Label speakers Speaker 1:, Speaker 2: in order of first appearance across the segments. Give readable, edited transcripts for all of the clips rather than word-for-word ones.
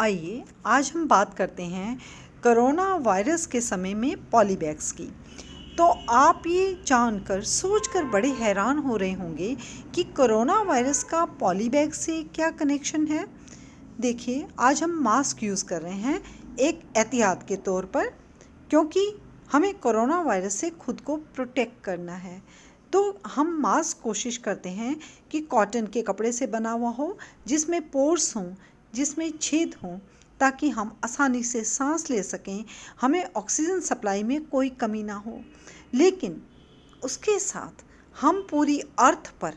Speaker 1: आइए आज हम बात करते हैं कोरोना वायरस के समय में पॉलीबैग्स की। तो आप ये जानकर सोचकर बड़े हैरान हो रहे होंगे कि कोरोना वायरस का पॉलीबैग से क्या कनेक्शन है। देखिए, आज हम मास्क यूज़ कर रहे हैं एक एहतियात के तौर पर, क्योंकि हमें कोरोना वायरस से खुद को प्रोटेक्ट करना है। तो हम मास्क कोशिश करते हैं कि कॉटन के कपड़े से बना हुआ हो, जिसमें पोर्स हों, जिसमें छेद हों, ताकि हम आसानी से सांस ले सकें, हमें ऑक्सीजन सप्लाई में कोई कमी ना हो। लेकिन उसके साथ हम पूरी अर्थ पर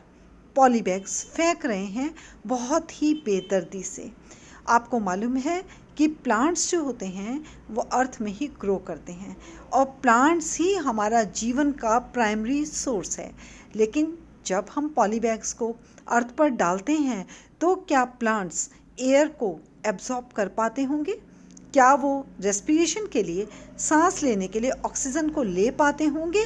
Speaker 1: पॉलीबैग्स फेंक रहे हैं बहुत ही बेदर्दी से। आपको मालूम है कि प्लांट्स जो होते हैं वो अर्थ में ही ग्रो करते हैं और प्लांट्स ही हमारा जीवन का प्राइमरी सोर्स है। लेकिन जब हम पॉलीबैग्स को अर्थ पर डालते हैं तो क्या प्लांट्स एयर को एब्जॉर्ब कर पाते होंगे? क्या वो रेस्पिरेशन के लिए, सांस लेने के लिए ऑक्सीजन को ले पाते होंगे?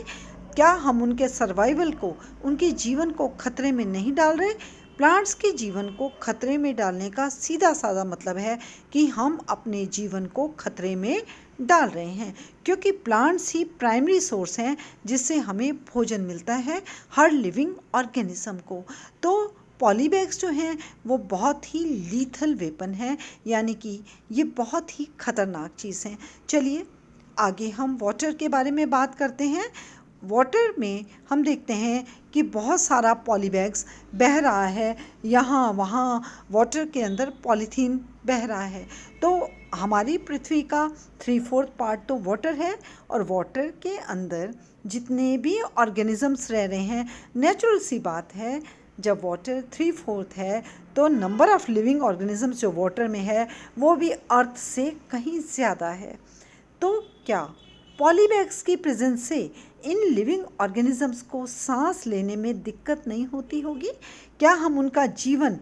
Speaker 1: क्या हम उनके सर्वाइवल को, उनके जीवन को खतरे में नहीं डाल रहे? प्लांट्स के जीवन को खतरे में डालने का सीधा साधा मतलब है कि हम अपने जीवन को खतरे में डाल रहे हैं, क्योंकि प्लांट्स ही प्राइमरी सोर्स हैं जिससे हमें भोजन मिलता है हर लिविंग ऑर्गेनिज्म को। तो पॉलीबैग्स जो हैं वो बहुत ही लीथल वेपन है, यानी कि ये बहुत ही ख़तरनाक चीज़ हैं। चलिए आगे हम वाटर के बारे में बात करते हैं। वाटर में हम देखते हैं कि बहुत सारा पॉलीबैग्स बह रहा है, यहाँ वहाँ वाटर के अंदर पॉलीथीन बह रहा है। तो हमारी पृथ्वी का 3/4 पार्ट तो वाटर है, और वाटर के अंदर जितने भी ऑर्गेनिजम्स रह रहे हैं, नेचुरल सी बात है, जब वाटर 3/4 है तो नंबर ऑफ़ लिविंग ऑर्गेनिजम्स जो वाटर में है वो भी अर्थ से कहीं ज़्यादा है। तो क्या पॉलीबैग्स की प्रेजेंस से इन लिविंग ऑर्गेनिजम्स को सांस लेने में दिक्कत नहीं होती होगी? क्या हम उनका जीवन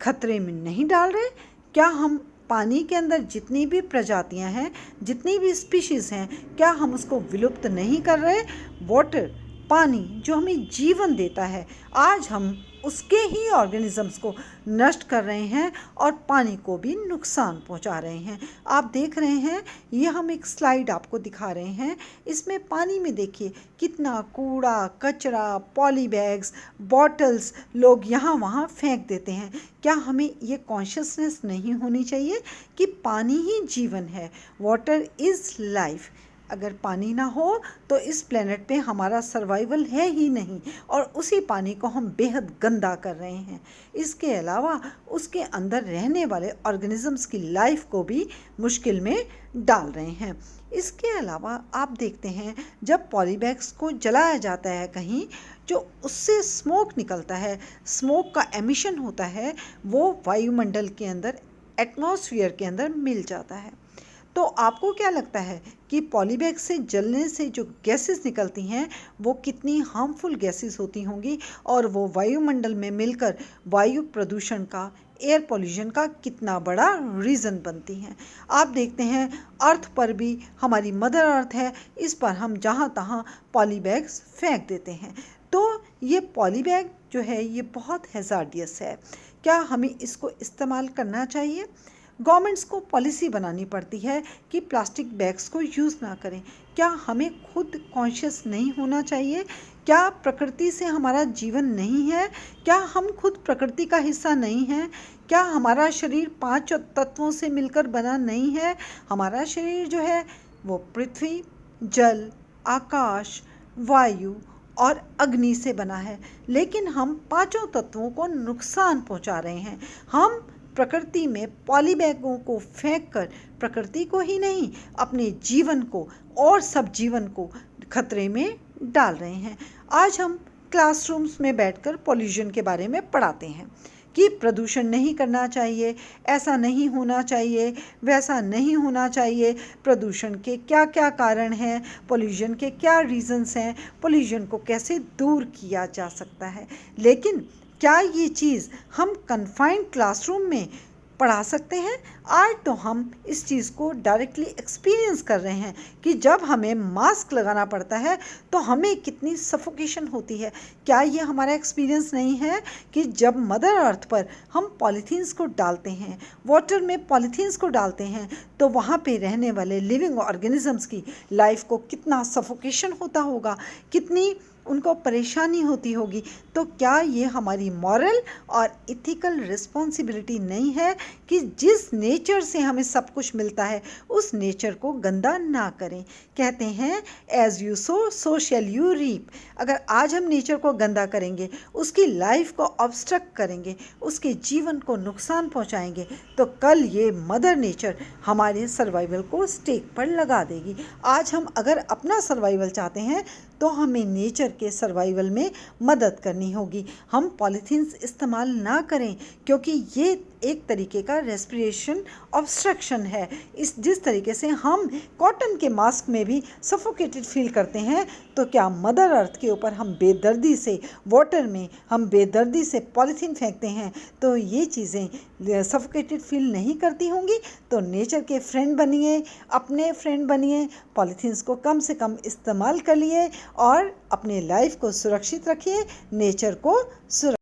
Speaker 1: खतरे में नहीं डाल रहे? क्या हम पानी के अंदर जितनी भी प्रजातियां हैं, जितनी भी स्पीशीज़ हैं, क्या हम उसको विलुप्त नहीं कर रहे? वाटर, पानी जो हमें जीवन देता है, आज हम उसके ही ऑर्गेनिजम्स को नष्ट कर रहे हैं और पानी को भी नुकसान पहुंचा रहे हैं। आप देख रहे हैं, ये हम एक स्लाइड आपको दिखा रहे हैं। इसमें पानी में देखिए कितना कूड़ा कचरा, पॉलीबैग्स, बॉटल्स लोग यहाँ वहाँ फेंक देते हैं। क्या हमें ये कॉन्शियसनेस नहीं होनी चाहिए कि पानी ही जीवन है? Water is life. अगर पानी ना हो तो इस प्लेनेट पे हमारा सर्वाइवल है ही नहीं, और उसी पानी को हम बेहद गंदा कर रहे हैं। इसके अलावा उसके अंदर रहने वाले ऑर्गेनिजम्स की लाइफ को भी मुश्किल में डाल रहे हैं। इसके अलावा आप देखते हैं, जब पॉलीबैग्स को जलाया जाता है कहीं, जो उससे स्मोक निकलता है, स्मोक का एमिशन होता है, वो वायुमंडल के अंदर, एटमॉस्फेयर के अंदर मिल जाता है। तो आपको क्या लगता है कि पॉलीबैग से जलने से जो गैसेस निकलती हैं वो कितनी हार्मफुल गैसेस होती होंगी, और वो वायुमंडल में मिलकर वायु प्रदूषण का, एयर पॉल्यूशन का कितना बड़ा रीज़न बनती हैं? आप देखते हैं अर्थ पर भी, हमारी मदर अर्थ है, इस पर हम जहाँ तहाँ पॉलीबैग्स फेंक देते हैं। तो ये पॉलीबैग जो है ये बहुत हैज़ार्डियस है। क्या हमें इसको इस्तेमाल करना चाहिए? गवर्नमेंट्स को पॉलिसी बनानी पड़ती है कि प्लास्टिक बैग्स को यूज़ ना करें। क्या हमें खुद कॉन्शियस नहीं होना चाहिए? क्या प्रकृति से हमारा जीवन नहीं है? क्या हम खुद प्रकृति का हिस्सा नहीं हैं? क्या हमारा शरीर 5 तत्वों से मिलकर बना नहीं है? हमारा शरीर जो है वो पृथ्वी, जल, आकाश, वायु और अग्नि से बना है, लेकिन हम 5 तत्वों को नुकसान पहुंचा रहे हैं। हम प्रकृति में पॉलीबैगों को फेंककर प्रकृति को ही नहीं, अपने जीवन को और सब जीवन को खतरे में डाल रहे हैं। आज हम क्लासरूम्स में बैठकर पॉल्यूशन के बारे में पढ़ाते हैं कि प्रदूषण नहीं करना चाहिए, ऐसा नहीं होना चाहिए, वैसा नहीं होना चाहिए, प्रदूषण के क्या क्या कारण हैं, पॉल्यूशन के क्या रीजंस हैं, पॉल्यूशन को कैसे दूर किया जा सकता है। लेकिन क्या ये चीज़ हम कन्फाइंड क्लासरूम में पढ़ा सकते हैं। आज तो हम इस चीज़ को डायरेक्टली एक्सपीरियंस कर रहे हैं कि जब हमें मास्क लगाना पड़ता है तो हमें कितनी सफोकेशन होती है। क्या ये हमारा एक्सपीरियंस नहीं है कि जब मदर अर्थ पर हम पॉलीथीन्स को डालते हैं, वाटर में पॉलीथीन्स को डालते हैं, तो वहाँ पे रहने वाले लिविंग ऑर्गेनिजम्स की लाइफ को कितना सफोकेशन होता होगा, कितनी उनको परेशानी होती होगी। तो क्या ये हमारी मॉरल और इथिकल रिस्पॉन्सिबिलिटी नहीं है कि जिस नेचर से हमें सब कुछ मिलता है उस नेचर को गंदा ना करें। कहते हैं as you sow so shall you reap. अगर आज हम नेचर को गंदा करेंगे, उसकी लाइफ को ऑब्स्ट्रक्ट करेंगे, उसके जीवन को नुकसान पहुंचाएंगे, तो कल ये मदर नेचर हमारे सर्वाइवल को स्टेक पर लगा देगी। आज हम अगर अपना सर्वाइवल चाहते हैं तो हमें नेचर के सर्वाइवल में मदद करनी होगी। हम पॉलीथीन्स इस्तेमाल ना करें क्योंकि ये एक तरीके का रेस्पिरेशन ऑब्स्ट्रक्शन है। जिस तरीके से हम कॉटन के मास्क में भी सफोकेटेड फील करते हैं, तो क्या मदर अर्थ के ऊपर हम बेदर्दी से वाटर में हम बेदर्दी से पॉलीथीन फेंकते हैं तो ये चीज़ें सफोकेटेड फील नहीं करती होंगी। तो नेचर के फ्रेंड बनिए, अपने फ्रेंड बनिए, पॉलीथीन्स को कम से कम इस्तेमाल करिए और अपने लाइफ को सुरक्षित रखिए, नेचर को सुरक्षित